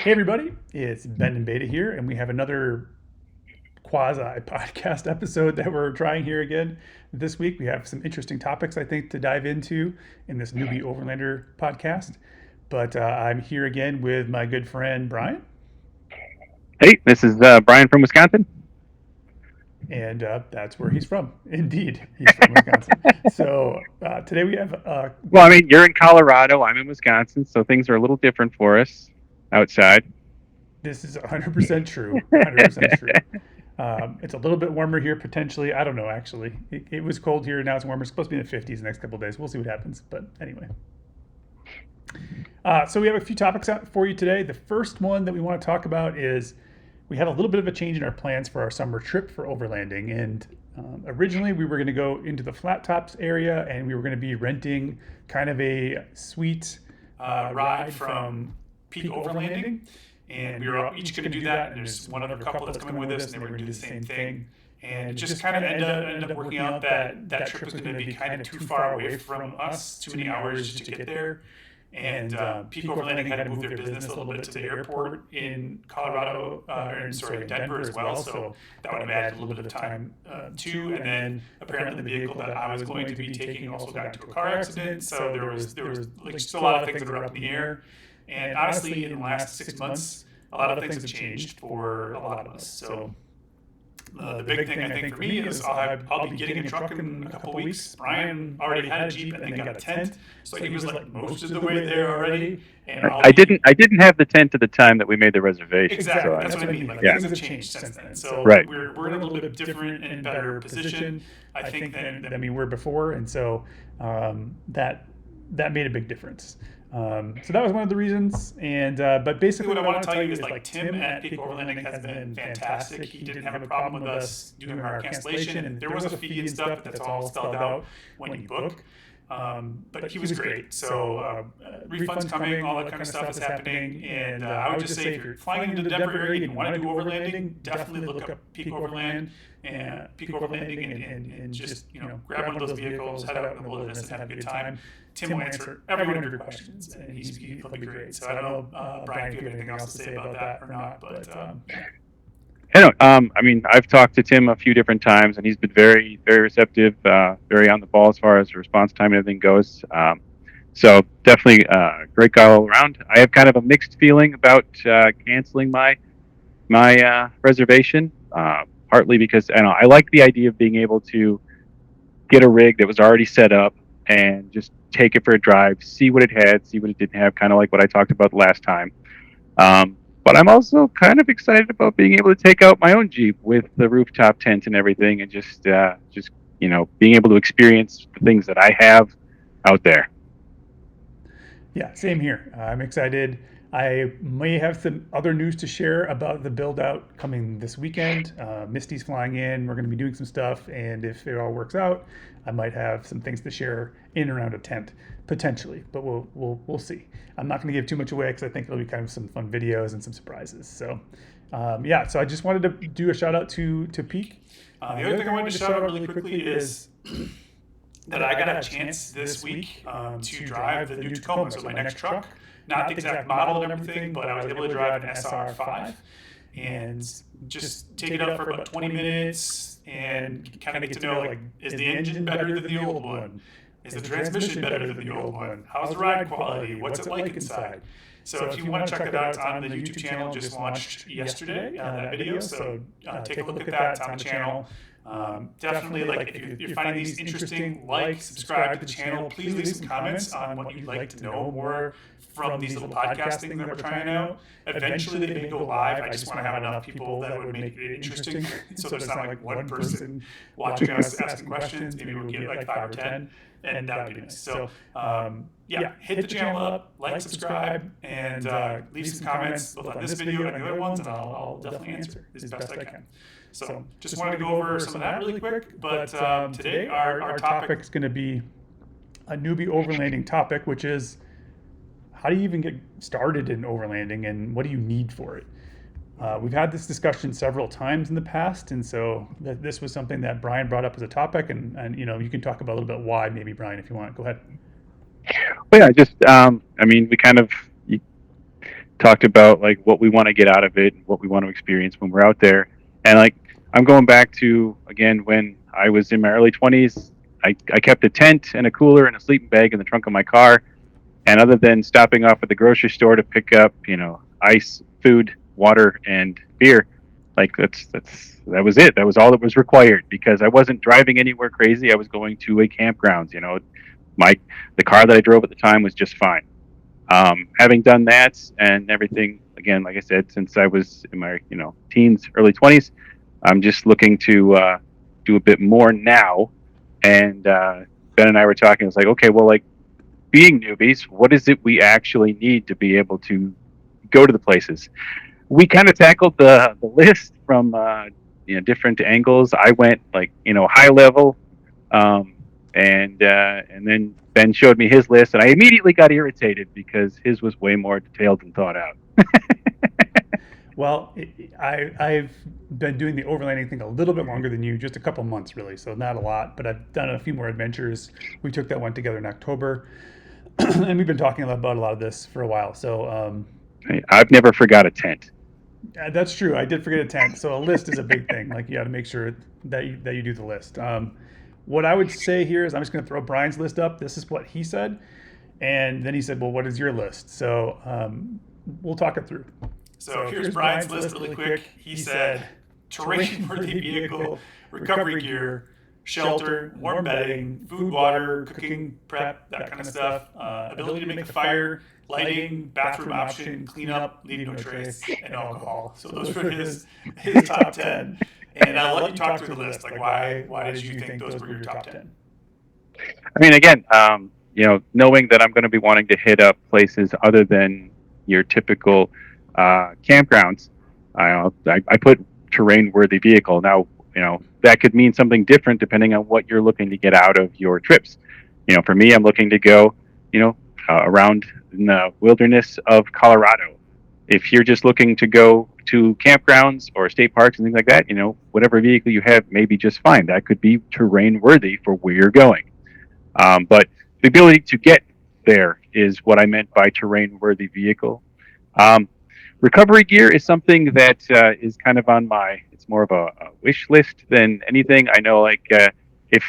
Hey everybody, it's Ben and Beta here, and we have another quasi podcast episode that we're trying here again. This week we have some interesting topics I think to dive into in this Newbie Overlander podcast. But I'm here again with my good friend Brian, Hey, this is Brian from Wisconsin. and that's where he's from. Indeed, he's from Wisconsin. So today we have Well, I mean, you're in Colorado. I'm in Wisconsin, so things are a little different for us outside. this is 100% true. 100% true. It's a little bit warmer here potentially. I don't know actually. It was cold here. Now it's warmer. It's supposed to be in the 50s the next couple of days. We'll see what happens. But anyway. So we have a few topics out for you today. The first one that we want to talk about is we had a little bit of a change in our plans for our summer trip for overlanding. And originally we were going to go into the Flat Tops area and we were going to be renting kind of a sweet ride from Peak Overlanding. And we were each going to do that. And there's one other couple that's coming with us, and they were going to do the same thing. And it just kind of ended up working out that that trip was going to be kind of too far away from us, too many hours to get there. And Peak Overlanding had to move their business a little bit to the airport in Colorado, in Denver as well. So that would have added a little bit of time too. And then apparently the vehicle that I was going to be taking also got into a car accident. So there was like still a lot of things that were up in the air. And honestly, in the last 6 months, a lot of things have changed for a lot of us. So the big thing I think for me is I'll be getting a truck in a couple weeks. Brian already had a Jeep and then got a tent, so he was like most of the way there already. And I didn't have the tent at the time that we made the reservation. Exactly, So that's what I mean. Like yeah, things have changed since then. So right. we're in a little bit different and better position, I think, than we were before, and so that made a big difference. So that was one of the reasons. And but basically, what I want to tell you is like Tim at Peak Overlanding has been fantastic. He didn't have a problem with us doing our cancellation, and there was a fee and stuff that's all spelled out when you book. But he was great. So refunds coming, all that kind of stuff is happening. And I would just say if you're flying into the Denver area and you want to do overlanding, definitely look up Peak Overlanding, and just grab one of those vehicles, head out in the wilderness, and have a good time. Tim will answer every one of your questions, and he'll be great. So I don't know, Brian, if you have anything else to say about that or not, but. I know. I mean, I've talked to Tim a few different times, and he's been very, very receptive, very on the ball as far as response time and everything goes. So definitely a great guy all around. I have kind of a mixed feeling about canceling my reservation, partly because I like the idea of being able to get a rig that was already set up and just take it for a drive, see what it had, see what it didn't have, kind of like what I talked about last time. But I'm also kind of excited about being able to take out my own Jeep with the rooftop tent and everything, and just being able to experience the things that I have out there. Yeah, same here. I'm excited. I may have some other news to share about the build out coming this weekend. Misty's flying in. We're going to be doing some stuff, and if it all works out, I might have some things to share in and around a tent potentially. But we'll see. I'm not going to give too much away because I think it'll be kind of some fun videos and some surprises. So yeah, so I just wanted to do a shout out to Peak. The other thing I wanted to shout out really quickly is that I got a chance this week to drive the new Tacoma, so my next truck. Not the exact model and everything, but I was able to drive an SR5 and just take it up for about 20 minutes and kind of get to know, like, is the engine better than the old one? Is the transmission better than the old one? How's the ride quality? What's it like inside? So if you want to check it out, it's on the YouTube channel, just launched yesterday, that video. So take a look at that. It's on the channel. Definitely, like, if you're finding these interesting, subscribe to the channel. Please leave some comments on what you'd like to know more from these little podcast things that we're trying out. Eventually, they may go live. I just want to have enough people that would make it interesting. So there's not like one person watching us asking questions. Maybe we'll get like 5 or 10, and that would be nice. So yeah, hit the channel up, subscribe, and leave some comments both on this video and the other ones, and I'll definitely answer as best I can. So just wanted to go over some of that really quick. But today our topic is going to be a newbie overlanding topic, which is how do you even get started in overlanding and what do you need for it? We've had this discussion several times in the past, and so this was something that Brian brought up as a topic, and you can talk about a little bit why, maybe, Brian, if you want. Go ahead. Well, yeah, just I mean, we kind of talked about like what we want to get out of it and what we want to experience when we're out there. And like I'm going back to again when I was in my early 20s. I kept a tent and a cooler and a sleeping bag in the trunk of my car. And other than stopping off at the grocery store to pick up, ice, food, water, and beer, like that was it. That was all that was required because I wasn't driving anywhere crazy. I was going to a campgrounds. My the car that I drove at the time was just fine. Having done that and everything, again, like I said, since I was in my teens, early 20s, I'm just looking to do a bit more now. And Ben and I were talking. It's like, okay, well, like being newbies, what is it we actually need to be able to go to the places? We kind of tackled the list from different angles. I went like high level, and then Ben showed me his list, and I immediately got irritated because his was way more detailed and thought out. Well, I've been doing the overlanding thing a little bit longer than you, just a couple months really, so not a lot, but I've done a few more adventures. We took that one together in October, and we've been talking about a lot of this for a while. So I've never forgot a tent. that's true. I did forget a tent. So a list is a big thing. Like you got to make sure that you do the list. What I would say here is I'm just going to throw Brian's list up. This is what he said, and then he said, "Well, what is your list?" So we'll talk it through. So here's Brian's list really quick. He said terrain-worthy vehicle, recovery gear, shelter, warm bedding, food, water, cooking, prep, that kind of stuff, ability to make a fire, lighting, bathroom option, cleanup, leave no trace, and alcohol. So those were his top 10. And I'll let you talk through the list. Like why did you think those were your top 10? I mean, again, knowing that I'm going to be wanting to hit up places other than your typical campgrounds, I put terrain-worthy vehicle. Now, that could mean something different depending on what you're looking to get out of your trips. For me, I'm looking to go, around in the wilderness of Colorado. If you're just looking to go to campgrounds or state parks and things like that, whatever vehicle you have may be just fine. That could be terrain-worthy for where you're going. But the ability to get there is what I meant by terrain-worthy vehicle. Recovery gear is something that is kind of on it's more of a wish list than anything. I know, like, if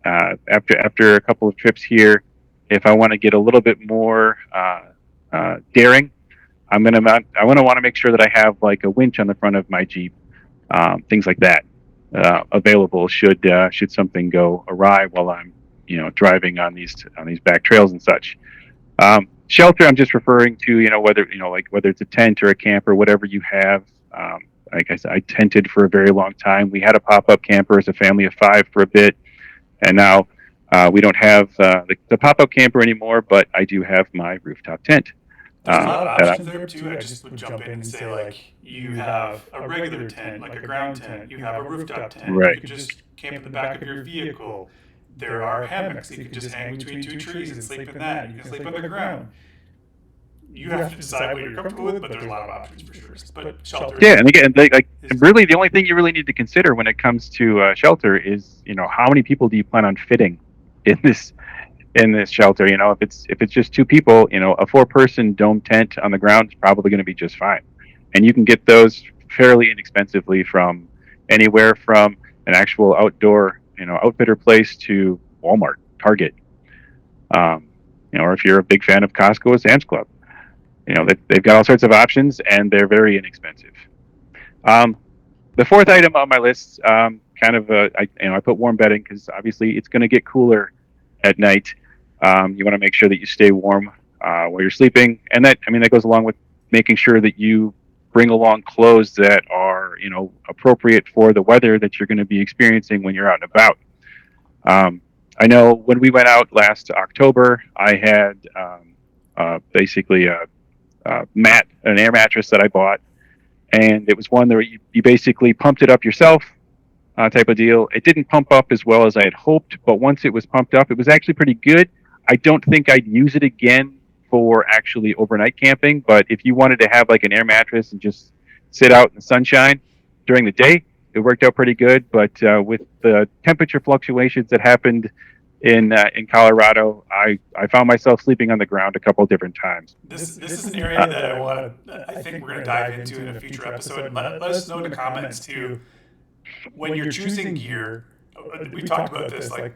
after a couple of trips here, if I want to get a little bit more daring, I want to make sure that I have like a winch on the front of my Jeep, things like that, available should something go awry while I'm driving on these back trails and such. Shelter, I'm just referring to, whether it's a tent or a camper, whatever you have. Like I said, I tented for a very long time. We had a pop-up camper as a family of 5 for a bit, and now we don't have the pop-up camper anymore, but I do have my rooftop tent. There's a lot of options there too. I just would jump in and say, like, you have a regular tent, like a ground tent. You have a rooftop tent. Right. You can just camp in the back of your vehicle. There are hammocks that you can just hang between 2 trees and sleep in that. You can sleep on the ground. You have to decide what you're comfortable with, but there's a lot of options for sure. But shelter. Yeah, and again, really, the only thing you really need to consider when it comes to shelter is, how many people do you plan on fitting in this shelter? If it's just 2 people, a 4-person dome tent on the ground is probably going to be just fine, and you can get those fairly inexpensively from anywhere from an actual outdoor outfitter place to Walmart, Target, or if you're a big fan of Costco or Sam's Club. They've got all sorts of options, and they're very inexpensive. The fourth item on my list, I put warm bedding because obviously it's going to get cooler at night. You want to make sure that you stay warm while you're sleeping, and that goes along with making sure that you bring along clothes that are appropriate for the weather that you're going to be experiencing when you're out and about. I know when we went out last October, I had basically an air mattress that I bought, and it was one that you basically pumped it up yourself, type of deal. It didn't pump up as well as I had hoped, but once it was pumped up, it was actually pretty good. I don't think I'd use it again for actually overnight camping, but if you wanted to have like an air mattress and just sit out in the sunshine during the day, it worked out pretty good. But with the temperature fluctuations that happened in Colorado, I found myself sleeping on the ground a couple of different times. This is an area that I think we're going to dive into in a future episode. And let us know in the comments too, when you're choosing gear, we talked about this, like,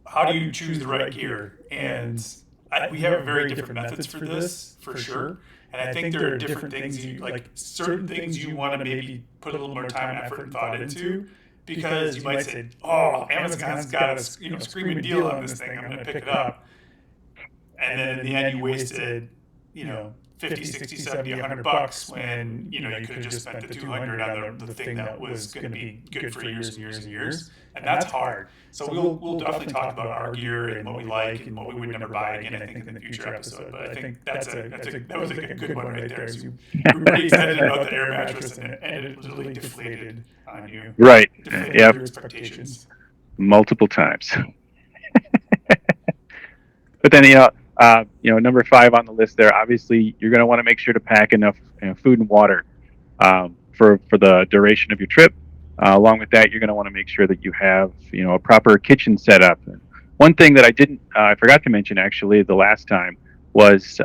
how do you choose the right gear? And we have very different methods for this, for sure. And I think there are different things certain things you want to maybe put a little more time, effort, and thought into, because you might say, "Oh, Amazon's got a screaming deal on this thing. I'm going to pick it up." And then in the end, you wasted 50, 60, 70, $100 when you could have just spent the 200 on the thing that was going to be good for years and years and years. And that's hard. So we'll definitely talk about our gear and what we like and what we would never buy again, I think, in the future episode. But I think that was like a good one right there. So you were pretty excited about the air mattress, and it literally deflated on you. Right. Deflated Yep. your expectations. Multiple times. But then number 5 on the list there. Obviously, you're going to want to make sure to pack enough food and water for the duration of your trip. Along with that, you're going to want to make sure that you have a proper kitchen setup. One thing that I forgot to mention actually the last time was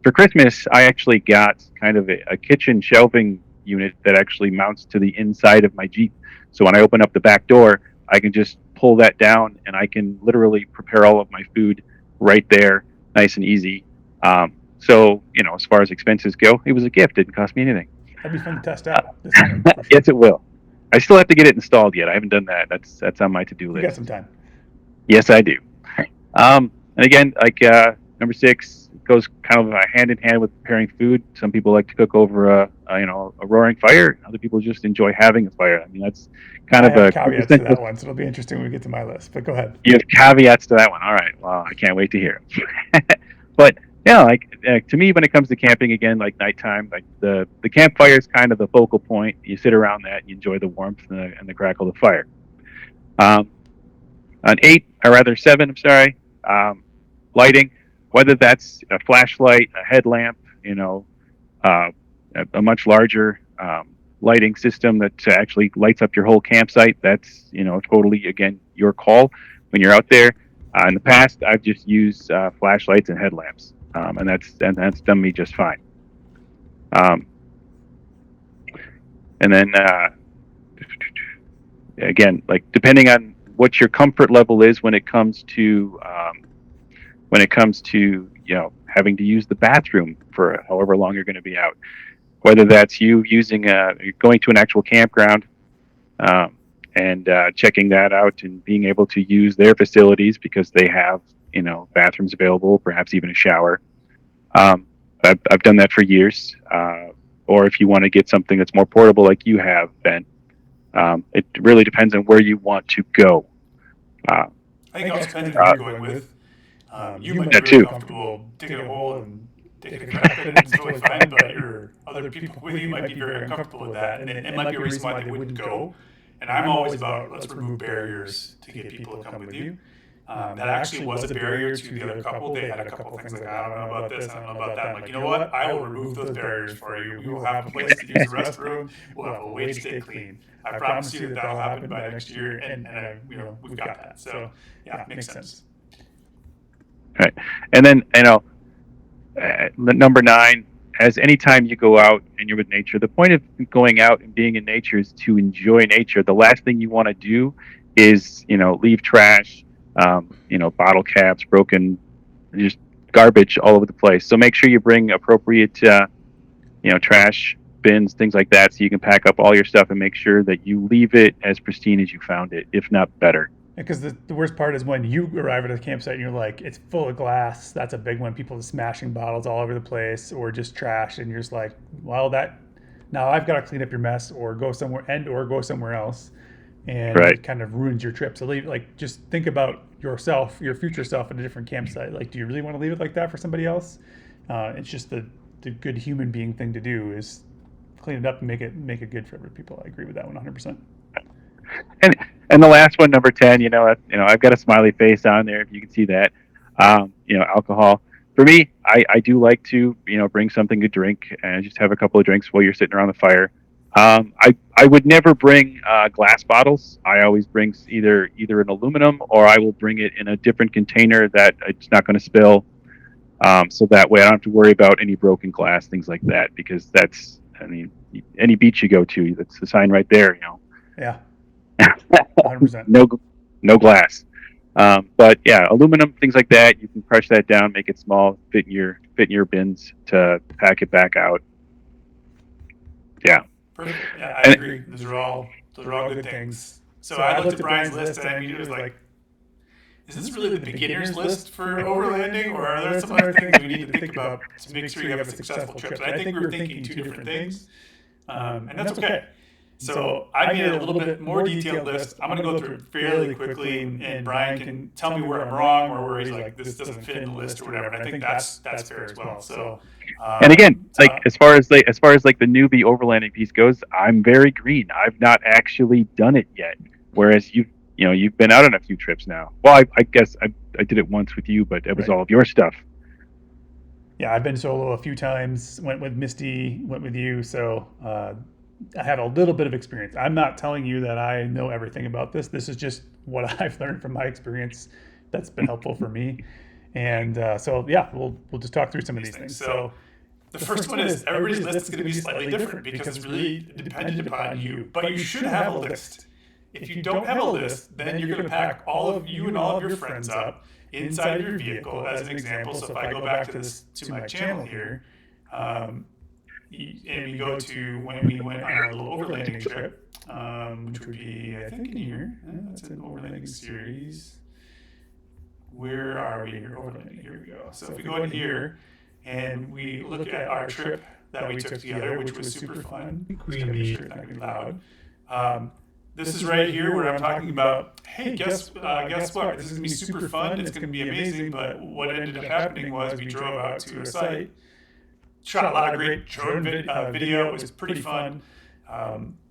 for Christmas I actually got kind of a kitchen shelving unit that actually mounts to the inside of my Jeep. So when I open up the back door, I can just pull that down and I can literally prepare all of my food right there, nice and easy. So as far as expenses go, it was a gift. It didn't cost me anything. That'd be fun to test out. This summer, for sure. Yes, it will. I still have to get it installed yet. I haven't done that. That's on my to-do list. You got some time. Yes, I do. And again, like number 6 goes kind of hand in hand with preparing food. Some people like to cook over a roaring fire. Other people just enjoy having a fire. I mean, that's kind of a caveats to that one, so it'll be interesting when we get to my list. But go ahead. You have caveats to that one. All right. Well, I can't wait to hear it. But yeah, to me, when it comes to camping, again, like nighttime, like the campfire is kind of the focal point. You sit around that, and you enjoy the warmth and the crackle of the fire. On 7, I'm sorry, lighting, whether that's a flashlight, a headlamp, a much larger lighting system that actually lights up your whole campsite. That's totally, again, your call when you're out there. In the past, I've just used flashlights and headlamps, and that's done me just fine. And then again, like depending on what your comfort level is when it comes to having to use the bathroom for however long you're going to be out, whether that's you going to an actual campground and checking that out and being able to use their facilities because they have bathrooms available, perhaps even a shower. I've done that for years. Or if you want to get something that's more portable like you have, Ben, it really depends on where you want to go. I think it depends on who you're going with. You might be really comfortable digging a hole and taking a crap in it, it's totally fine, but your other people with you might be very uncomfortable with that, and it might be a reason why they wouldn't go. And I'm always about, let's remove barriers to get people to come with you. That actually was a barrier to the other couple. They had a couple things like, I don't know about this, I don't know about that. I'm like, you know what? I will remove those barriers for you. We will have a place to use the restroom. We'll have a way to stay clean. I promise you that that'll happen by next year, and we've got that. So yeah, it makes sense. Right. And then, number 9, as anytime you go out and you're with nature, the point of going out and being in nature is to enjoy nature. The last thing you want to do is, leave trash, bottle caps, broken, just garbage all over the place. So make sure you bring appropriate, trash bins, things like that, so you can pack up all your stuff and make sure that you leave it as pristine as you found it, if not better. Because the worst part is when you arrive at a campsite and you're like, it's full of glass. That's a big one. People are smashing bottles all over the place, or just trash, and you're just like, well, now I've got to clean up your mess, or go somewhere else, and right. It kind of ruins your trip. So just think about yourself, your future self, at a different campsite. Like, do you really want to leave it like that for somebody else? It's just the good human being thing to do is clean it up and make it good for other people. I agree with that one 100%. And the last one, number 10, I've got a smiley face on there if you can see that. Alcohol. For me, I do like to, bring something to drink and just have a couple of drinks while you're sitting around the fire. I would never bring glass bottles. I always bring either an aluminum, or I will bring it in a different container that it's not going to spill. So that way I don't have to worry about any broken glass, things like that, because that's, I mean, any beach you go to, that's the sign right there, Yeah. 100%. no glass. But yeah, aluminum, things like that, you can crush that down, make it small, fit in your bins to pack it back out. Yeah. Perfect. Yeah, I agree. Those are all good things. So I looked at Brian's list and I immediately was like, is this really the beginner's list for overlanding, or are there some other things we need to think about to make sure you have a successful trip? And I think we were thinking two different things, and that's okay. So I made a little bit more detailed list. I'm going to go through it fairly quickly, and Brian can tell me where I'm wrong or where he's like, this doesn't fit in the list or whatever. And I think that's fair as well. So, and again, like as far as like the newbie overlanding piece goes, I'm very green. I've not actually done it yet. Whereas you've been out on a few trips now. Well, I guess I did it once with you, but it was all of your stuff. Yeah, I've been solo a few times. Went with Misty, went with you. So I have a little bit of experience. I'm not telling you that I know everything about this. This is just what I've learned from my experience. That's been helpful for me. And so yeah, we'll just talk through some of these things. So the first one is everybody's list is going to be slightly different because it's really dependent upon you. But you should have a list. If you don't have a list, then you're going to pack all of you and all of your friends up inside of your vehicle, as an example. So if I go back to my channel here, and we go to when we went on our little overlanding trip, which would be, I think, in here. That's an overlanding series. Where are we here? Overlanding. Here we go. So if we go in here and we look at our trip that we took together, which was super fun. Queen bee, not gonna be loud. This is right here where I'm talking about, hey, guess what? This is going to be super fun. It's going to be amazing. But what ended up happening was we drove out to a site, shot a lot of great drone video. It was pretty fun.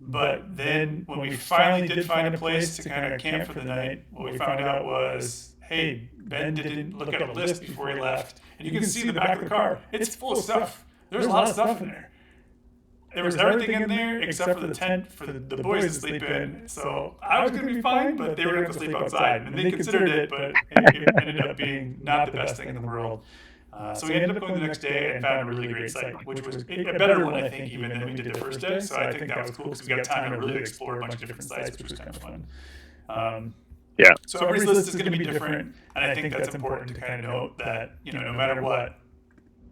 But then when we finally did find a place to kind of camp for the night, what we found out was, hey, Ben didn't look at a list before he left. And you can see the back of the car. It's full of stuff. There's a lot of stuff in there. There was everything in there except for the tent for the boys to sleep in. So I was going to be fine, but they were going to sleep outside. And they considered it, but it ended up being not the best thing in the world. So we ended up going the next day and found a really great site, which was a better one, I think, even than we did the first day. So I think that was cool because we got time to really explore a bunch of different sites, which was kind of fun. Yeah. So everybody's list is going to be different. And I think that's important to kind of note that, no matter what,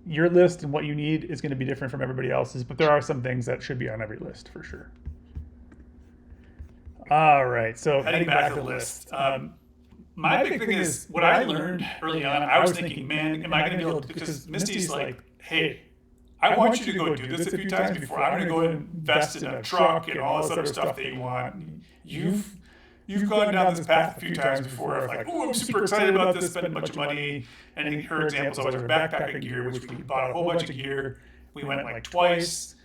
your list and what you need is going to be different from everybody else's, but there are some things that should be on every list for sure. All right, so heading back to the list. My big thing is what I learned early on. I was thinking, man, am I going to be able to, because Misty's like, hey, I want you to go do this a few times before I'm going to go and invest in a truck and all this other stuff that you want. You've gone down this path a few times before of like, oh, I'm super excited about this, spending a bunch of money. And her examples always are backpacking gear, which we bought a whole bunch of gear. We went like twice,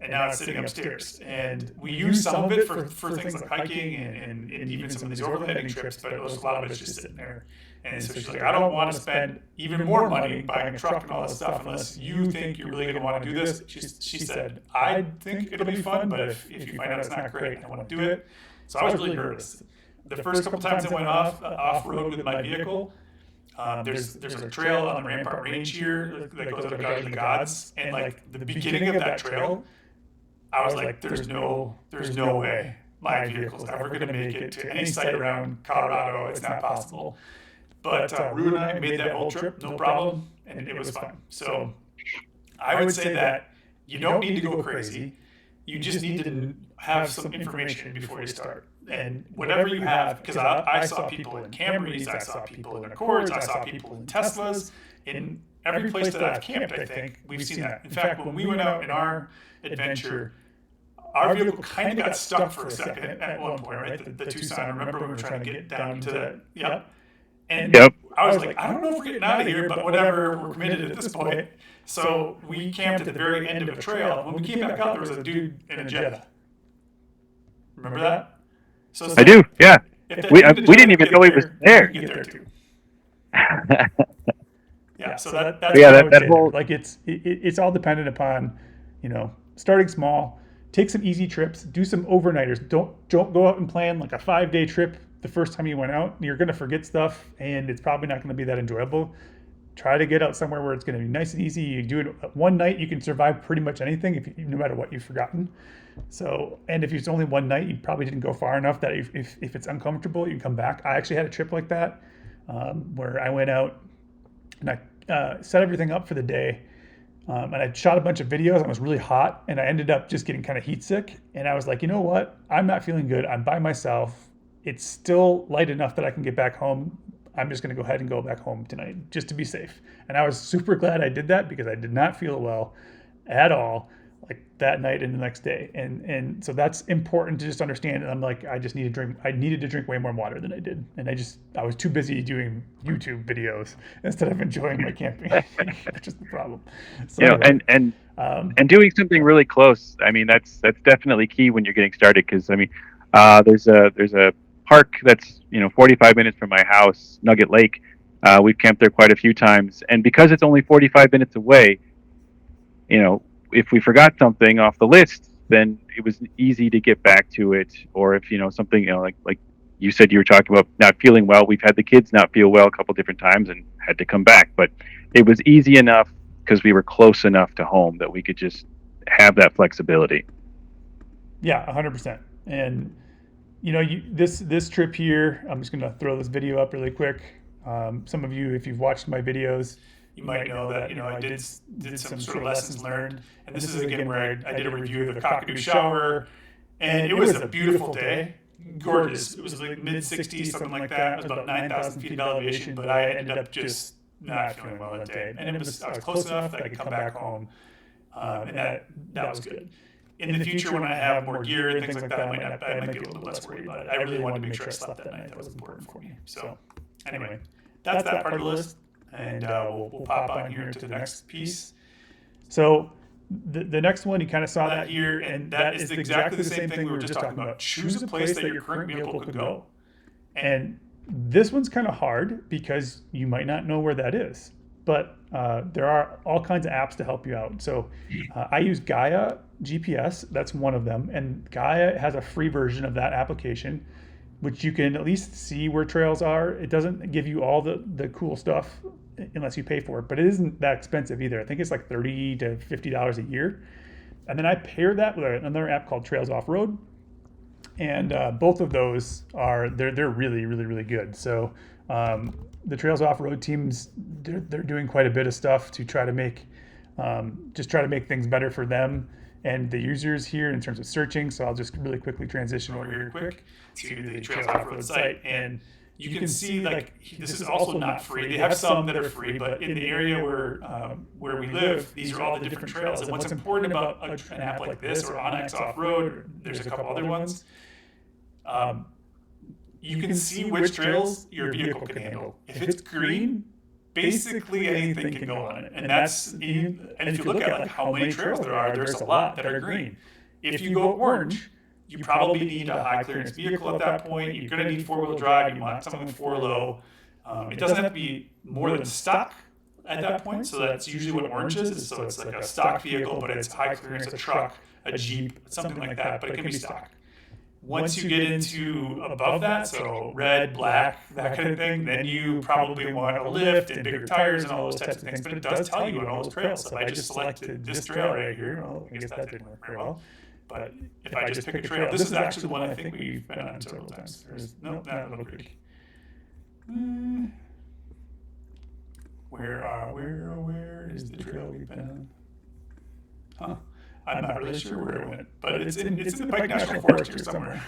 and now it's sitting upstairs. And we use some of it for things like hiking and even some of these overlanding trips, but a lot of it's just sitting there. And so she's like, I don't want to spend even more money buying a truck and all this stuff unless you think you're really going to want to do this. She said, I think it'll be fun, but if you find out it's not great, I want to do it. So I was really nervous. The first couple times I went off-road with my vehicle, there's a trail on the Rampart Range here that goes up to the Gods, and like the beginning of that trail, I was like, there's no way my vehicle's ever going to make it to any site around Colorado. It's not possible. But Rue and I made that whole trip, no problem, and it was fun. So I would say that you don't need to go crazy. You just need to have some information before you start. And whatever you have, because I saw people in Camrys, I saw people in Accords, I saw people in Teslas. In every place that I've camped, I think, we've seen that. In fact, when we went out in our adventure, our vehicle kind of got stuck for a second at one point, right? The Tucson, I remember we were trying to get down to that. Yep. And I was like, I don't know if we're getting out of here, but whatever, we're committed at this point. So we camped at the very end of a trail. When we came back out, there was a dude in a Jetta. Remember that? So I do, yeah. We didn't even know he was there. Get there too. Yeah, so that's that whole like it's all dependent upon, starting small, take some easy trips, do some overnighters. Don't go out and plan like a 5-day trip the first time you went out. You're going to forget stuff, and it's probably not going to be that enjoyable. Try to get out somewhere where it's going to be nice and easy. You do it one night, you can survive pretty much anything, no matter what you've forgotten. So, and if it's only one night, you probably didn't go far enough that if it's uncomfortable, you can come back. I actually had a trip like that where I went out and I set everything up for the day. And I shot a bunch of videos. I was really hot, and I ended up just getting kind of heat sick. And I was like, you know what? I'm not feeling good. I'm by myself. It's still light enough that I can get back home. I'm just going to go ahead and go back home tonight just to be safe. And I was super glad I did that because I did not feel well at all, like that night and the next day. And so that's important to just understand. And I'm like, I needed to drink way more water than I did. And I was too busy doing YouTube videos instead of enjoying my camping. That's just the problem. So anyway, and doing something really close. I mean, that's definitely key when you're getting started. Cause I mean, there's a park that's 45 minutes from my house, Nugget Lake. We've camped there quite a few times, and because it's only 45 minutes away, if we forgot something off the list, then it was easy to get back to it. Or if something, like you said, you were talking about not feeling well. We've had the kids not feel well a couple different times and had to come back, but it was easy enough because we were close enough to home that we could just have that flexibility. Yeah, 100%. And this trip here, I'm just going to throw this video up really quick. Some of you, if you've watched my videos, you might know that I did some sort of lessons learned. And this is again where I did a review of the Cockatoo shower, and it was a beautiful day, gorgeous. It was like mid 60s, something like that. It was about 9,000 feet of elevation, but I ended up just not feeling well that day. And I was close enough that I could come back home, and that was good. In the future, when I have more gear and things like that, I might be a little bit less worried about it. I really wanted to make sure I slept that night. That was important for me. So anyway, that's that part of the list. And we'll pop on here to the next piece. So the next one, you kind of saw that here, and that is exactly the same thing we were just talking about. Choose a place that your current vehicle could go. And this one's kind of hard because you might not know where that is. But there are all kinds of apps to help you out. So I use Gaia GPS. That's one of them. And Gaia has a free version of that application, which you can at least see where trails are. It doesn't give you all the cool stuff unless you pay for it, but it isn't that expensive either. I think it's like $30 to $50 a year. And then I pair that with another app called Trails Off Road. And both of those they're really, really, really good. So the Trails Off Road teams, they're doing quite a bit of stuff to try to make things better for them and the users here in terms of searching. So I'll just really quickly transition over here quick to the Trails Off Road site. And you can see, like, this is also not free. They have some that are free, but in the area where we live, these are all the different trails. And what's important about an app like this, or Onyx Off Road, there's a couple other ones, you can see which trails your vehicle can handle. If it's green, basically anything can go on it. And if you look at like how many trails there are, there's a lot that are green. If you go orange, you probably need a high clearance vehicle at that point. You're going to need 4-wheel drive. You want something 4-low. It doesn't have to be more than stock at that point. So that's usually what orange is. So it's like a stock vehicle, but it's high clearance, a truck, a Jeep, something like that. But it can be stock. Once you get into above that, so red, black, that kind of thing, then you probably want a lift and bigger tires and all those types of things. But it does tell you on all those trails. So if I just selected this trail right here, well, I guess that didn't work very well. But if I just pick a trail, this is actually the one I think we've been on several times. Nope, not Little Creek. Where is the trail we've been on? Huh. I'm not really sure where it went, but it's in the Pike National Forest here somewhere.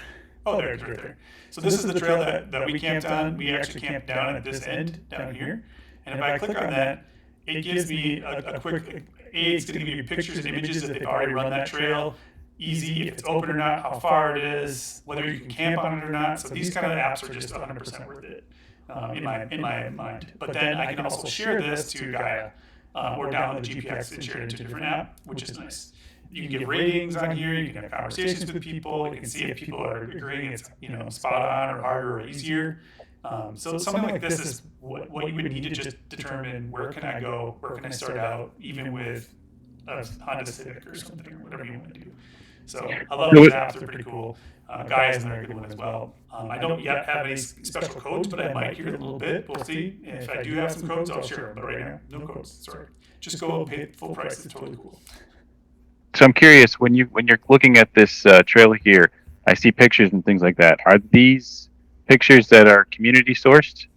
Oh, there, it's right there. So this is the trail that we camped on. We actually camped down at this end down here. And if I click on that, it gives me a quick, it's going to give you pictures and images if they've already run that trail. Easy, if it's open or not, how far it is, whether you can camp on it or not. So these kind of apps are just 100% worth it in my mind. But then I can also share this to Gaia or download the GPX and share it into a different app, which is nice. You can give ratings on here. You can have conversations with people. You can see if people are agreeing it's spot on or harder or easier. So something like this is what you would need to just determine where can I go, where can I start out, even with a Honda Civic or something, or whatever you want to do. So I love these apps; they're pretty cool. Guy is another good one as well. I don't yet have any special codes, but I might here in a little bit. We'll see. And if I do have some codes, I'll share them. But right now, no codes. Sorry. Just go and pay full price. It's totally cool. So I'm curious, when you're looking at this trail here, I see pictures and things like that. Are these pictures that are community sourced?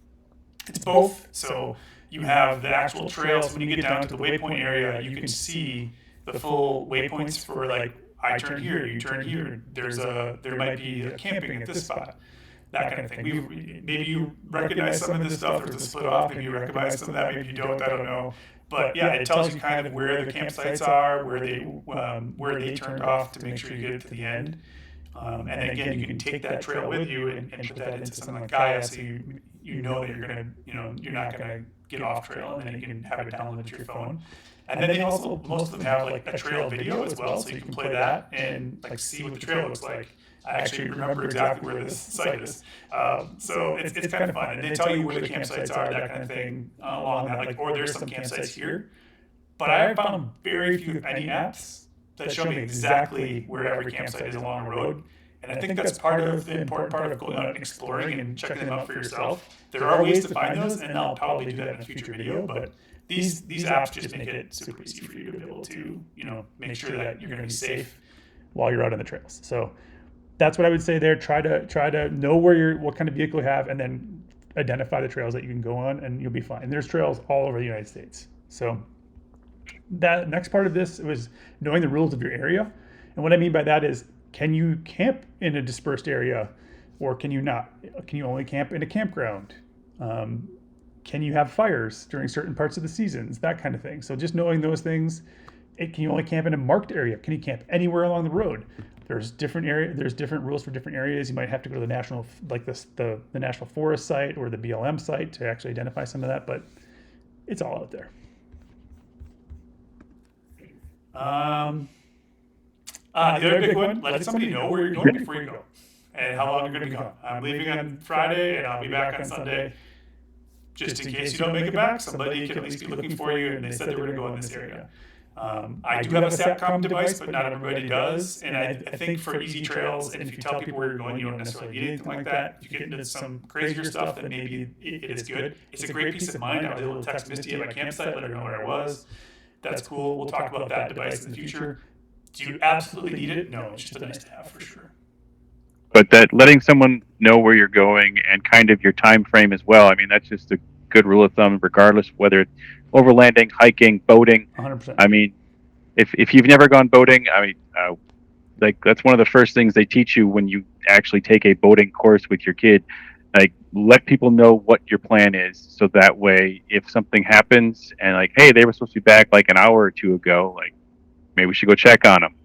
It's both. So you have the actual trails. When you get down to the waypoint area, you can see the full waypoints for like I turn here, you turn here. There might be a camping at this spot, that kind of thing. Maybe you recognize some of this stuff. There's a split off. Maybe you recognize some of that. Maybe you don't. I don't know. But yeah, it tells you kind of where the campsites are, where they turned off to make sure you get it to the end. And again, you can take that trail with you and put that into something like Gaia, so you know that you're not gonna get off trail, and then you can have it downloaded to your phone. And then they also, most of them have like a trail video as well, so you can play that and like see what the trail looks like. I actually remember exactly where this site is, so it's kind of fun. And they tell you where the campsites are, that kind of thing along that. Like, or there's some campsites here, but I have found very few, if any, apps that show me exactly where every campsite is along the road. And I think that's part of the important part of going out and exploring and checking them out for yourself. There are ways to find those, and I'll probably do that in a future video. But these apps just make it super easy for you to be able to make sure that you're going to be safe while you're out on the trails. So that's what I would say there. Try to know what kind of vehicle you have, and then identify the trails that you can go on, and you'll be fine. And there's trails all over the United States. So that next part of this was knowing the rules of your area. And what I mean by that is, can you camp in a dispersed area, or can you not? Can you only camp in a campground? Can you have fires during certain parts of the seasons? That kind of thing. So just knowing those things. Can you only camp in a marked area? Can you camp anywhere along the road? There's different rules for different areas. You might have to go to the national, like the National Forest site or the BLM site to actually identify some of that, but it's all out there. The other big one, let somebody know where you're going before you go and how long you're going to be gone. I'm leaving on Friday and I'll be back on Sunday. Just in case you don't make it back, somebody can at least be looking for you, and they said they were going to go in this area. I do have a SATCOM device, but not everybody does. And I think for easy trails, and if you tell people where you're going, you don't necessarily need anything like that. If you get into some crazier stuff, then maybe it is good. It's a great peace of mind. I was able to text Misty at my campsite, let her know where I was. That's cool. We'll talk about that device in the future. Do you absolutely need it? No, it's just a nice to have for sure. But that letting someone know where you're going and kind of your time frame as well. I mean, that's just a good rule of thumb, regardless of whether it's overlanding, hiking, boating. 100%. I mean, if you've never gone boating, I mean, like that's one of the first things they teach you when you actually take a boating course with your kid. Like, let people know what your plan is, so that way, if something happens and like, hey, they were supposed to be back like an hour or two ago, like maybe we should go check on them.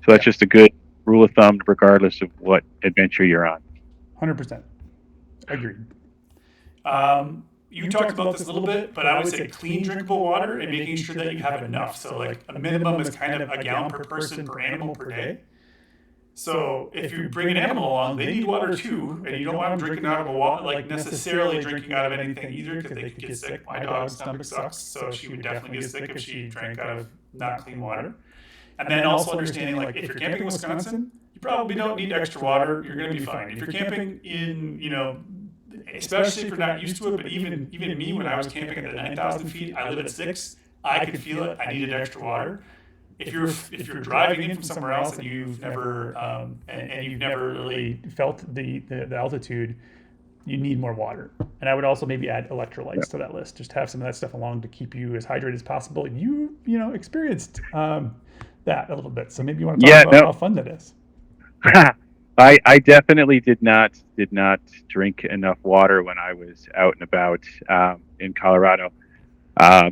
So that's just a good rule of thumb, regardless of what adventure you're on. 100%. Agreed. You talked about this a little bit, but I would say clean drinkable water and making sure that you have enough. So like a minimum is kind of a gallon per person per animal per day. So if you bring an animal along, they need water too, and you don't want them drinking out of a water, like necessarily drinking out of anything either, because they could get sick. My dog's stomach sucks, so she would definitely get sick if she drank out of not clean water. And then also understanding, like, if you're camping in Wisconsin, you probably don't need extra water. You're going to be fine. If you're camping in, especially if you're not used to it, but even me, when I was camping at the 9,000 feet, I live at 6. I could feel it. I needed extra water. If you're driving in from somewhere else and you've never really felt the altitude, you need more water. And I would also maybe add electrolytes to that list. Just have some of that stuff along to keep you as hydrated as possible. You experienced that a little bit, so maybe you want to talk about how fun that is. I definitely did not drink enough water when I was out and about in Colorado. I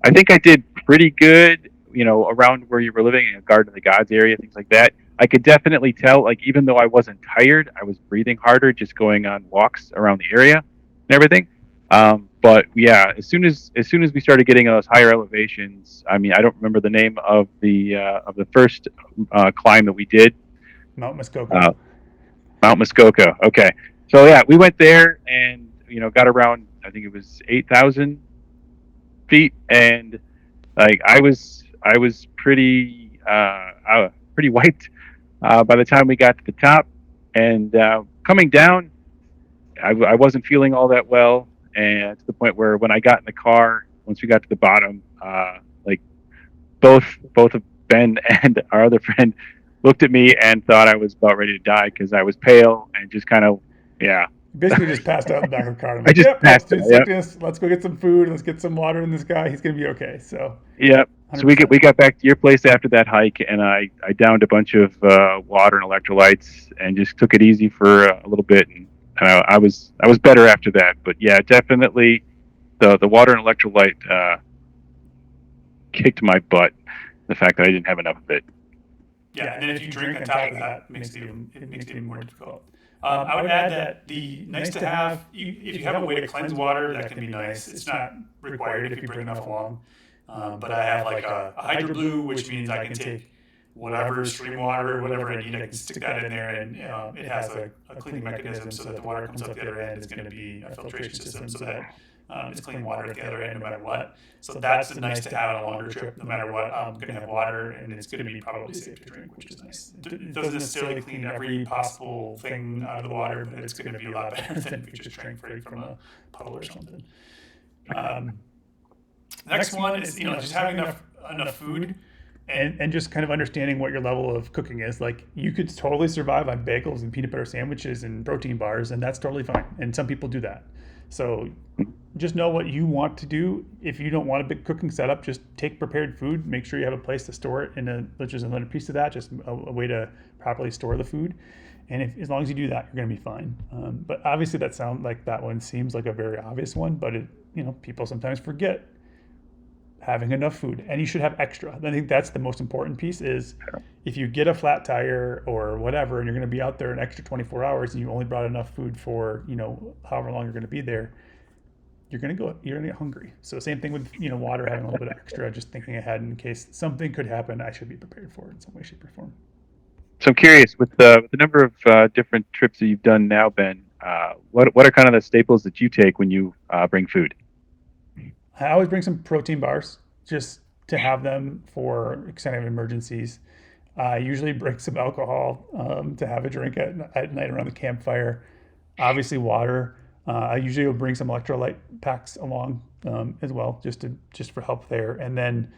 think I did pretty good, around where you were living in Garden of the Gods area, things like that. I could definitely tell, like, even though I wasn't tired, I was breathing harder just going on walks around the area and everything. But yeah, as soon as we started getting those higher elevations, I mean, I don't remember the name of the first climb that we did. Mount Muskoka. Mount Muskoka. Okay, so yeah, we went there and got around. I think it was 8,000 feet, and like I was pretty. pretty wiped by the time we got to the top. And coming down, I wasn't feeling all that well, and to the point where when I got in the car, once we got to the bottom, like both of Ben and our other friend looked at me and thought I was about ready to die because I was pale and just kind of, yeah. Basically, just passed out in the back of the car. I'm I like, just yep, passed dude, out. Yep. sickness. Let's go get some food. Let's get some water in this guy. He's gonna be okay. So, Yep. So 100%. we got back to your place after that hike, and I downed a bunch of water and electrolytes, and just took it easy for a little bit, and I was better after that. But yeah, definitely the water and electrolyte kicked my butt. The fact that I didn't have enough of it. Yeah, and then if you drink on top of that, it makes it even more difficult. I would add that the nice to have, if you have a way to cleanse water, that can be nice. It's not required if you bring enough along. But I have like a Hydro Blue, which means I can take whatever stream water, whatever I need, I can stick that in there, and it has a cleaning mechanism so that the water comes out the other end. It's going to be a filtration system so that it's clean water at the other end no matter what. So that's nice to have on a longer trip. No matter what, I'm going to have water, and it's going to be probably safe to drink, which is nice. It doesn't necessarily clean every possible thing out of the water, but it's going to be a lot better than if you just drank from a puddle or something. Next one is just having enough food. And just kind of understanding what your level of cooking is. Like, you could totally survive on bagels and peanut butter sandwiches and protein bars, and that's totally fine. And some people do that. So just know what you want to do. If you don't want a big cooking setup, just take prepared food. Make sure you have a place to store it, which is another piece of that, just a way to properly store the food. And as long as you do that, you're going to be fine. But obviously, that one seems like a very obvious one, but people sometimes forget having enough food, and you should have extra. I think that's the most important piece. Is if you get a flat tire or whatever, and you're going to be out there an extra 24 hours, and you only brought enough food for however long you're going to be there, you're going to get hungry. So same thing with water, having a little bit of extra, just thinking ahead in case something could happen. I should be prepared for it in some way, shape, or form. So I'm curious, with the number of different trips that you've done now, Ben, what are kind of the staples that you take when you bring food? I always bring some protein bars just to have them for kind of emergencies. I usually bring some alcohol to have a drink at night around the campfire. Obviously, water. I usually will bring some electrolyte packs along as well, just for help there. And then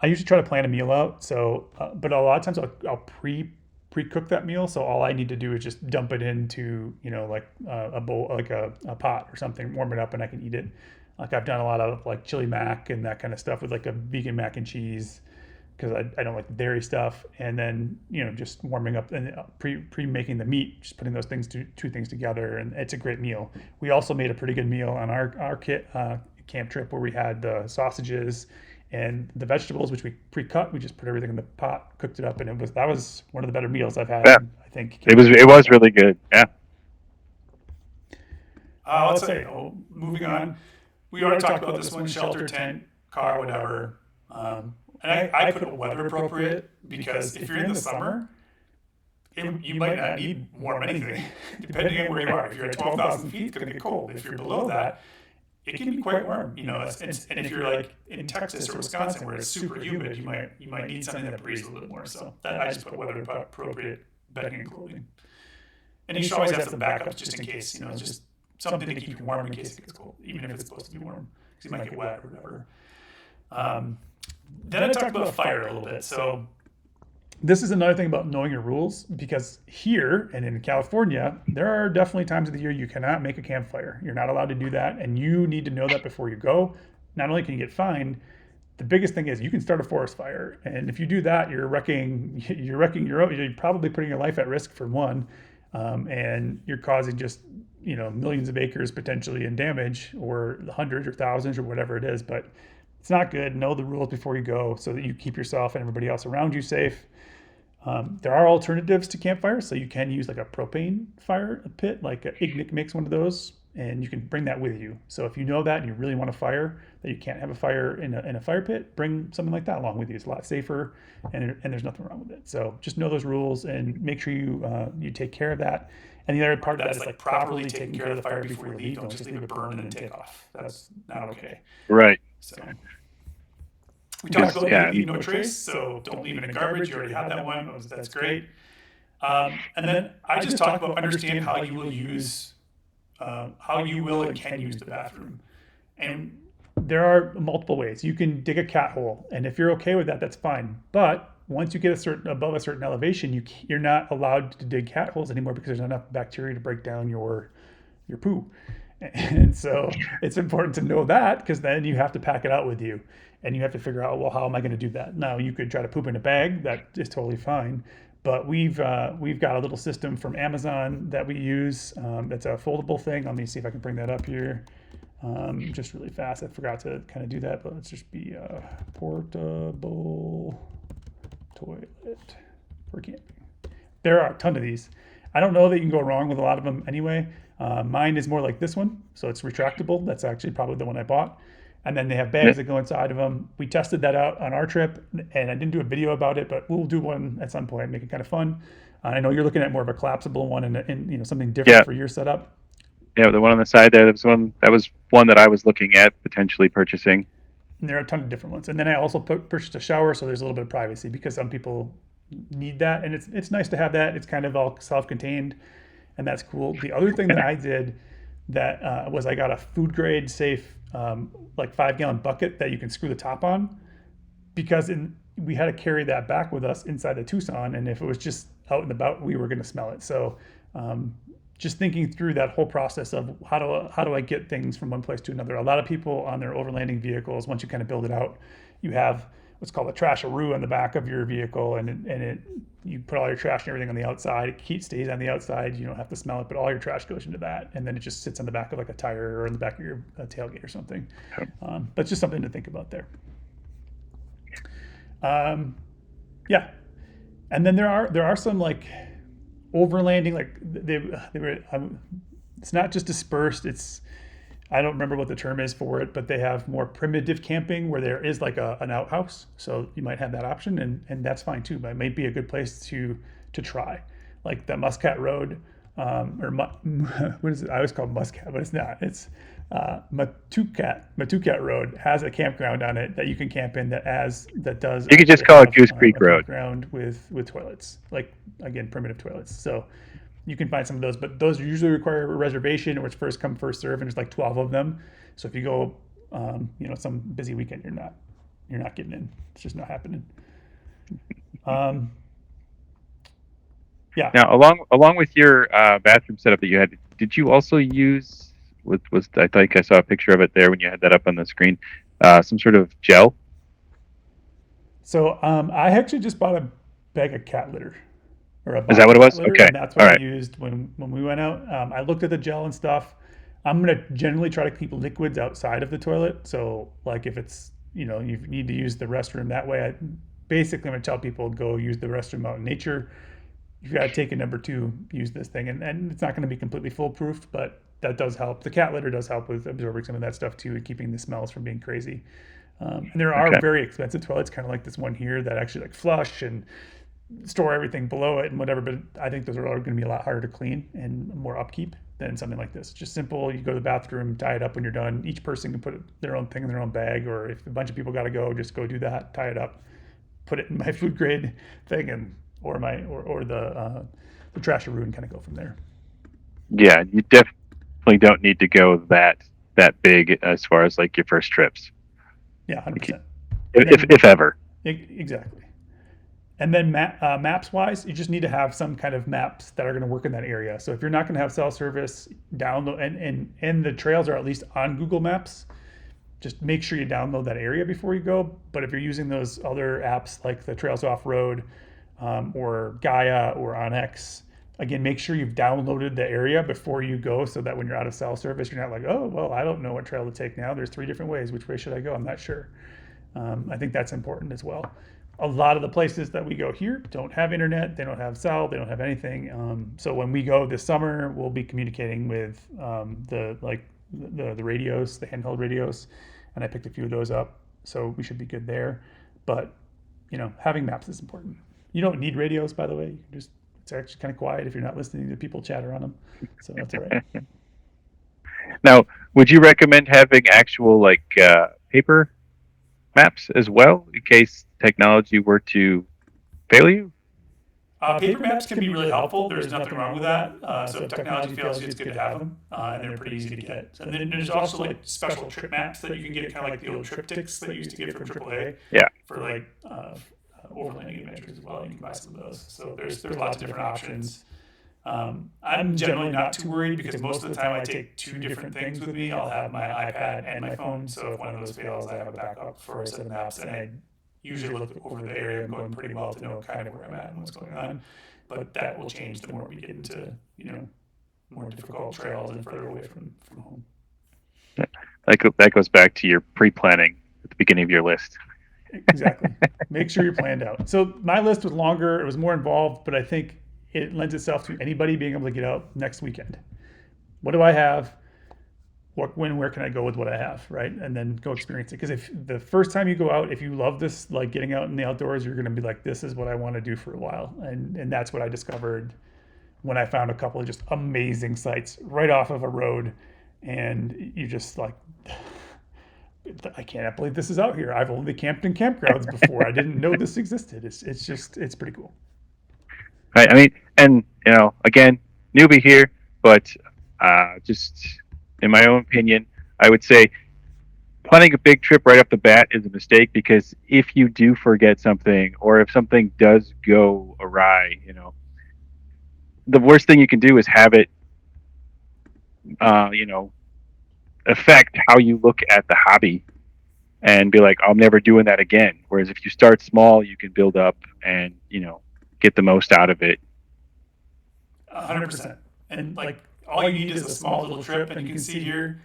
I usually try to plan a meal out. So, but a lot of times I'll pre-cook that meal. So all I need to do is just dump it into like a bowl, like a pot or something, warm it up, and I can eat it. Like, I've done a lot of like chili mac and that kind of stuff with like a vegan mac and cheese, because I don't like the dairy stuff. And then just warming up and pre-making the meat, just putting those two things together, and it's a great meal. We also made a pretty good meal on our camp trip, where we had the sausages and the vegetables, which we pre-cut. We just put everything in the pot, cooked it up, and that was one of the better meals I've had. Yeah. I think It was really good. Yeah. Let's say, moving on. We already talked about this one: shelter, tent, car, whatever. And I put weather appropriate, because if you're in the summer, you might not need warm anything, depending on where you are. If you're at 12,000 feet, it's going to get cold. If you're below that, it can be quite warm. And if you're like in Texas or Wisconsin, where it's super humid, you might need something that breathes a little bit more. So I just put weather appropriate bedding and clothing. And you should always have some backups just in case. Just something to keep you warm in case it gets cold, even if it's supposed to be warm, because you might get wet or whatever. Then I talked about fire a little bit. So this is another thing about knowing your rules, because here and in California, there are definitely times of the year you cannot make a campfire. You're not allowed to do that, and you need to know that before you go. Not only can you get fined, the biggest thing is you can start a forest fire, and if you do that, you're probably putting your life at risk, for one, and you're causing just millions of acres potentially in damage, or hundreds or thousands or whatever it is. But it's not good. Know the rules before you go, so that you keep yourself and everybody else around you safe. There are alternatives to campfires, so you can use like a propane fire pit, like Ignik makes one of those, and you can bring that with you. So if you know that and you really want a fire, that you can't have a fire in a fire pit, bring something like that along with you. It's a lot safer, and there's nothing wrong with it. So just know those rules and make sure you take care of that. And the other part of that is like properly taking care of the fire before you leave. Don't just leave it burn and then take off. That's not okay. Right. So, We talked about leave no trace, so don't leave it in garbage. You already had that one. That's great. And then I just talked about understand how you will use, how you will and can use the bathroom. And there are multiple ways. You can dig a cat hole, and if you're okay with that, that's fine. But once you get above a certain elevation, you're not allowed to dig cat holes anymore because there's not enough bacteria to break down your poo. And so it's important to know that, because then you have to pack it out with you, and you have to figure out, well, how am I going to do that? Now you could try to poop in a bag. That is totally fine. But we've got a little system from Amazon that we use. That's a foldable thing. Let me see if I can bring that up here. Just really fast. I forgot to kind of do that, but let's just be a portable toilet for camping. There are a ton of these. I don't know that you can go wrong with a lot of them anyway. Mine is more like this one, so it's retractable. That's actually probably the one I bought. And then they have bags that go inside of them. We tested that out on our trip, and I didn't do a video about it, but we'll do one at some point, make it kind of fun. I know you're looking at more of a collapsible one and something different for your setup. Yeah, the one on the side there, that was one that I was looking at potentially purchasing. And there are a ton of different ones. And then I also purchased a shower, so there's a little bit of privacy because some people need that, and it's nice to have that. It's kind of all self-contained, and that's cool. The other thing that I did that was I got a food grade safe like 5-gallon bucket that you can screw the top on, because we had to carry that back with us inside the Tucson, and if it was just out and about, we were going to smell it. So just thinking through that whole process of how do I get things from one place to another. A lot of people on their overlanding vehicles, once you kind of build it out, you have what's called a trash-a-roo on the back of your vehicle, and you put all your trash and everything on the outside. It stays on the outside. You don't have to smell it, but all your trash goes into that, and then it just sits on the back of like a tire or on the back of your tailgate or something. But just something to think about there. Yeah, and then there are some like overlanding, like they were. It's not just dispersed. I don't remember what the term is for it, but they have more primitive camping where there is like an outhouse. So you might have that option, and that's fine too. But it might be a good place to try, like the Muscat Road, what is it? I always call it Muscat, but it's not. It's Matucat Road has a campground on it that you can camp in that does. You could just call it Goose Creek Road. Campground with toilets, like again primitive toilets. So you can find some of those, but those usually require a reservation, or it's first come first serve, and there's like 12 of them. So if you go, some busy weekend, you're not getting in. It's just not happening. Yeah. Now, along with your bathroom setup that you had, did you also use I think I saw a picture of it there when you had that up on the screen, some sort of gel? So I actually just bought a bag of cat litter. Is that what it was? Litter, okay. And that's what I used when we went out. I looked at the gel and stuff. I'm going to generally try to keep liquids outside of the toilet. So like if it's, you need to use the restroom that way, I'm going to tell people go use the restroom out in nature. You've got to take a number 2, use this thing. And it's not going to be completely foolproof, but that does help. The cat litter does help with absorbing some of that stuff too, and keeping the smells from being crazy. And there are very expensive toilets, kind of like this one here, that actually like flush and store everything below it and whatever, but I think those are all going to be a lot harder to clean and more upkeep than something like this. It's just simple. You go to the bathroom, tie it up when you're done. Each person can put their own thing in their own bag, or if a bunch of people got to go, just go do that, tie it up, put it in my food grade thing, or the trash-a-roo, and kind of go from there. Yeah, you definitely don't need to go that big as far as like your first trips. Yeah, 100%. If ever. Exactly. And then maps wise, you just need to have some kind of maps that are going to work in that area. So if you're not going to have cell service, download and the trails are at least on Google Maps, just make sure you download that area before you go. But if you're using those other apps like the Trails Off Road or Gaia or Onyx, again, make sure you've downloaded the area before you go, so that when you're out of cell service, you're not like, oh, well, I don't know what trail to take now. There's 3 different ways. Which way should I go? I'm not sure. I think that's important as well. A lot of the places that we go here don't have internet. They don't have cell. They don't have anything. So when we go this summer, we'll be communicating with the radios, the handheld radios, and I picked a few of those up. So we should be good there. But having maps is important. You don't need radios, by the way. It's actually kind of quiet if you're not listening to people chatter on them. So that's all right. Now, would you recommend having actual paper maps as well in case technology were to fail you? Paper maps can be really helpful. There's nothing wrong with that. So if technology fails you, it's good to have them, and they're pretty easy to get. And then there's also like special trip maps that you can get, kind of like the old triptychs that you used to get from AAA. Yeah. For like overlanding adventures as well. You can buy some of those. So there's lots of different options. I'm generally not too worried because most of the time I take two different things with me. I'll have my iPad and my phone. So if one of those fails, I have a backup for a set of maps, and I usually look over the area I'm going pretty well to know kind of where I'm at and what's going on. But that will change the more we get into, more difficult trails and further away from home. That goes back to your pre-planning at the beginning of your list. Exactly. Make sure you're planned out. So my list was longer. It was more involved, but I think it lends itself to anybody being able to get out next weekend. What do I have? Where can I go with what I have, right? And then go experience it. Because if the first time you go out, if you love this, like getting out in the outdoors, you're going to be like, this is what I want to do for a while. And that's what I discovered when I found a couple of just amazing sites right off of a road. And you just like, I cannot believe this is out here. I've only camped in campgrounds before. I didn't know this existed. It's pretty cool. Right. I mean, and again, newbie here, but just in my own opinion, I would say planning a big trip right off the bat is a mistake, because if you do forget something, or if something does go awry, the worst thing you can do is have it, affect how you look at the hobby and be like, I'm never doing that again. Whereas if you start small, you can build up and, get the most out of it. 100%. And like, all you need is a small little trip, and you can see here,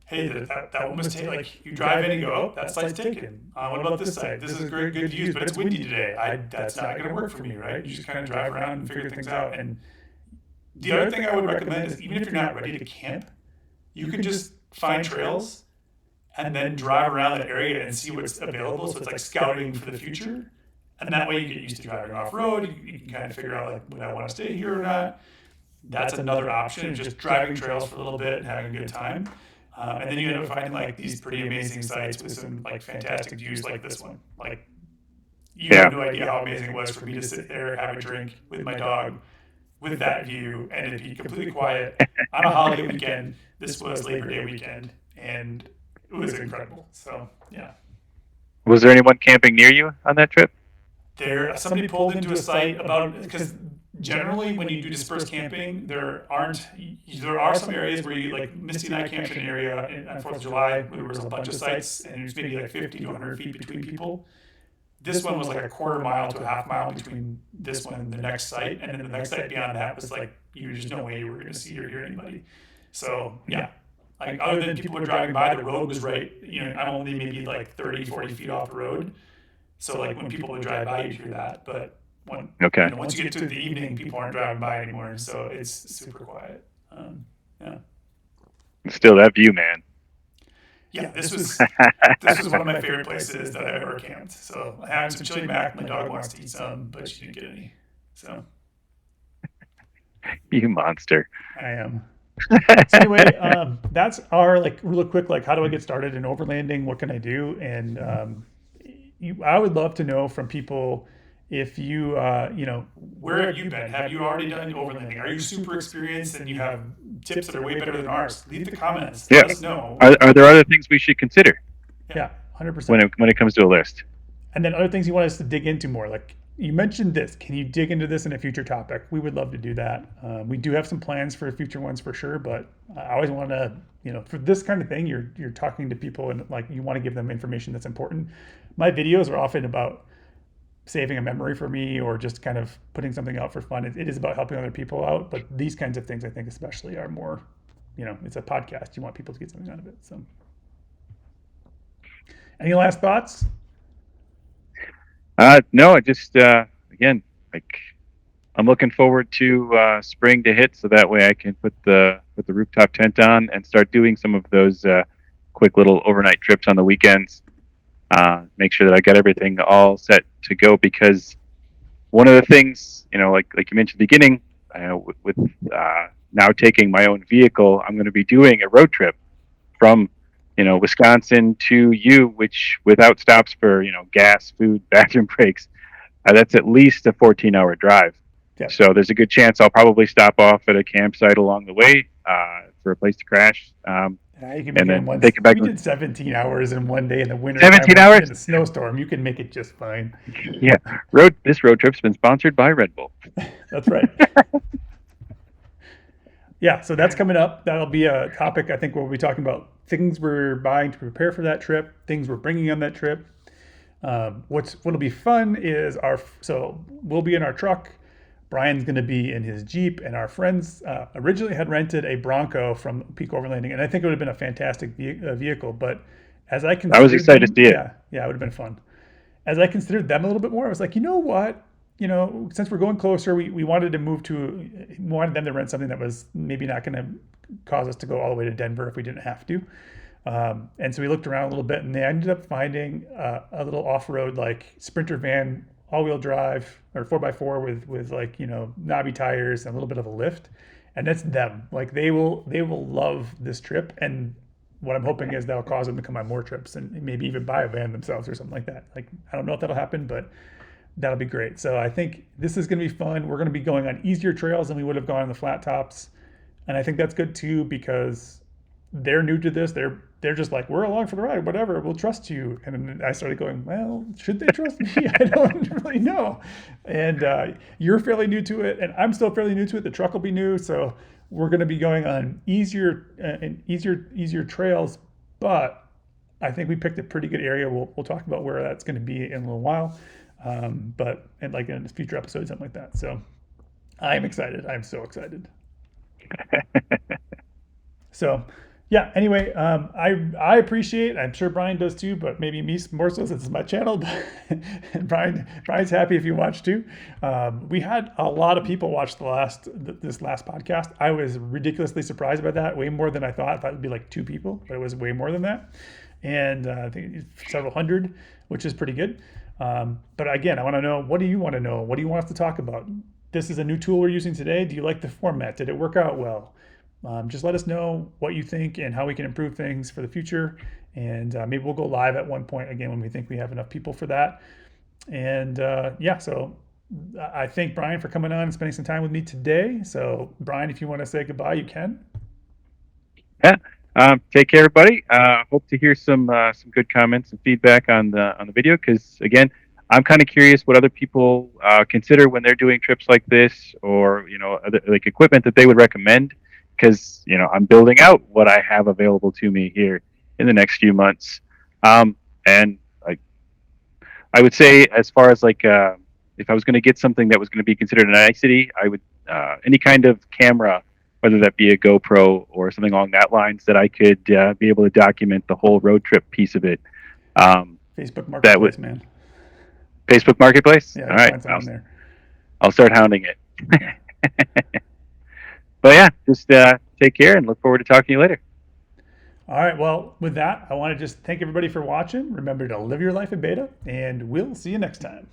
hey, that one was taken. Like, you drive in and go, oh, that site's taken. What about this site? This is great, good to use, but it's windy today. That's not going to work for me, right? You just kind of drive around and figure things out. And the other thing I would recommend is, even if you're not ready to camp, you can just find trails and then drive around that area and see what's available. So it's like scouting for the future. And that way you get used to driving off road. You can kind of figure out, like, would I want to stay here or not? That's another option, just driving trails for a little bit and having a good time. And then you end up finding like these pretty amazing sites with some like fantastic views like this one. Like, you have no idea how amazing it was for me to sit there, have a drink with my dog with that view, and it'd be completely quiet on a holiday weekend. This was Labor Day weekend, and it was incredible. So, yeah. Was there anyone camping near you on that trip? Somebody pulled into a site because generally when you do dispersed camping, there are some areas where you, like Misty and I camped in an area on 4th of July where there was a bunch of sites, and there's maybe like 50 to 100 feet between people. This one was like a quarter mile to a half mile between this one and the next site, and then the next site beyond that was like, there's no way you were going to see or hear anybody. So, yeah. Like, other than people were driving by, the road was right, I'm only maybe like 30, 40 feet off the road. So, like, when people would drive by, you'd hear that. But once you get to the evening, people aren't driving by anymore. So it's super quiet. Yeah. Still, that view, man. Yeah, this was one of my favorite places that I've ever camped. So I had some chili mac. My dog wants to eat some, but she didn't get any. So. You monster. I am. So anyway, that's our real quick, how do I get started in overlanding? What can I do? And I would love to know from people if you, where have you been? Have you already done overlanding? Are you super experienced and you have tips that are way better than ours? Leave the comments. Yeah. Let us know. Are there other things we should consider? Yeah, 100%. When it comes to a list. And then other things you want us to dig into more, like you mentioned this. Can you dig into this in a future topic? We would love to do that. We do have some plans for future ones for sure, but I always want to, for this kind of thing, you're talking to people and you want to give them information that's important. My videos are often about saving a memory for me or just kind of putting something out for fun. It is about helping other people out, but these kinds of things I think especially are more, it's a podcast. You want people to get something out of it. So, any last thoughts? No, I just again, I'm looking forward to spring to hit, so that way I can put the rooftop tent on and start doing some of those quick little overnight trips on the weekends. Make sure that I got everything all set to go, because one of the things, like you mentioned at the beginning, with now taking my own vehicle, I'm going to be doing a road trip from, Wisconsin to you, which without stops for, gas, food, bathroom breaks, that's at least a 14-hour drive. Yep. So there's a good chance I'll probably stop off at a campsite along the way for a place to crash. You can make it in one. Take it back. We did 17 hours in one day in the winter. 17 hours in a snowstorm. You can make it just fine. Yeah, this road trip's been sponsored by Red Bull. That's right. Yeah, so that's coming up. That'll be a topic I think we'll be talking about things we're buying to prepare for that trip, things we're bringing on that trip. What'll be fun is so we'll be in our truck. Brian's going to be in his Jeep, and our friends originally had rented a Bronco from Peak Overlanding, and I think it would have been a fantastic vehicle. But as I considered, I was excited to see it. Yeah, it would have been fun. As I considered them a little bit more, I was like, you know what? Since we're going closer, we wanted them to rent something that was maybe not going to cause us to go all the way to Denver if we didn't have to. And so we looked around a little bit, and they ended up finding a little off-road like Sprinter van, all-wheel drive or 4x4 with like knobby tires and a little bit of a lift, and that's them. Like they will love this trip, and what I'm hoping is that'll cause them to come on more trips and maybe even buy a van themselves or something like that. Like I don't know if that'll happen, but that'll be great. So I think this is going to be fun. We're going to be going on easier trails than we would have gone on the flat tops, and I think that's good too because they're new to this. They're just like, we're along for the ride, whatever, we'll trust you. And I started going, well, should they trust me? I don't really know. And you're fairly new to it, and I'm still fairly new to it. The truck will be new, so we're going to be going on easier trails. But I think we picked a pretty good area. We'll talk about where that's going to be in a little while, but like in a future episode, something like that. So I'm excited. I'm so excited. So. Yeah, anyway, I appreciate, I'm sure Brian does too, but maybe me more so since it's my channel. Brian's happy if you watch too. We had a lot of people watch this last podcast. I was ridiculously surprised by that, way more than I thought. I thought it would be like 2 people, but it was way more than that. And I think several hundred, which is pretty good. But again, I want to know, what do you want to know? What do you want us to talk about? This is a new tool we're using today. Do you like the format? Did it work out well? Just let us know what you think and how we can improve things for the future. And maybe we'll go live at one point again when we think we have enough people for that. And so I thank Brian for coming on and spending some time with me today. So Brian, if you want to say goodbye, you can. Yeah. Take care, everybody. Hope to hear some good comments and feedback on the video, because again, I'm kind of curious what other people consider when they're doing trips like this, or other, like equipment that they would recommend. Because I'm building out what I have available to me here in the next few months, and I would say, as far as like if I was going to get something that was going to be considered a nicety, I would any kind of camera, whether that be a GoPro or something along that lines, that I could be able to document the whole road trip piece of it. Facebook Marketplace, man. Facebook Marketplace. Yeah, all right. There. I'll start hounding it. But yeah, just take care and look forward to talking to you later. All right. Well, with that, I want to just thank everybody for watching. Remember to live your life in beta, and we'll see you next time.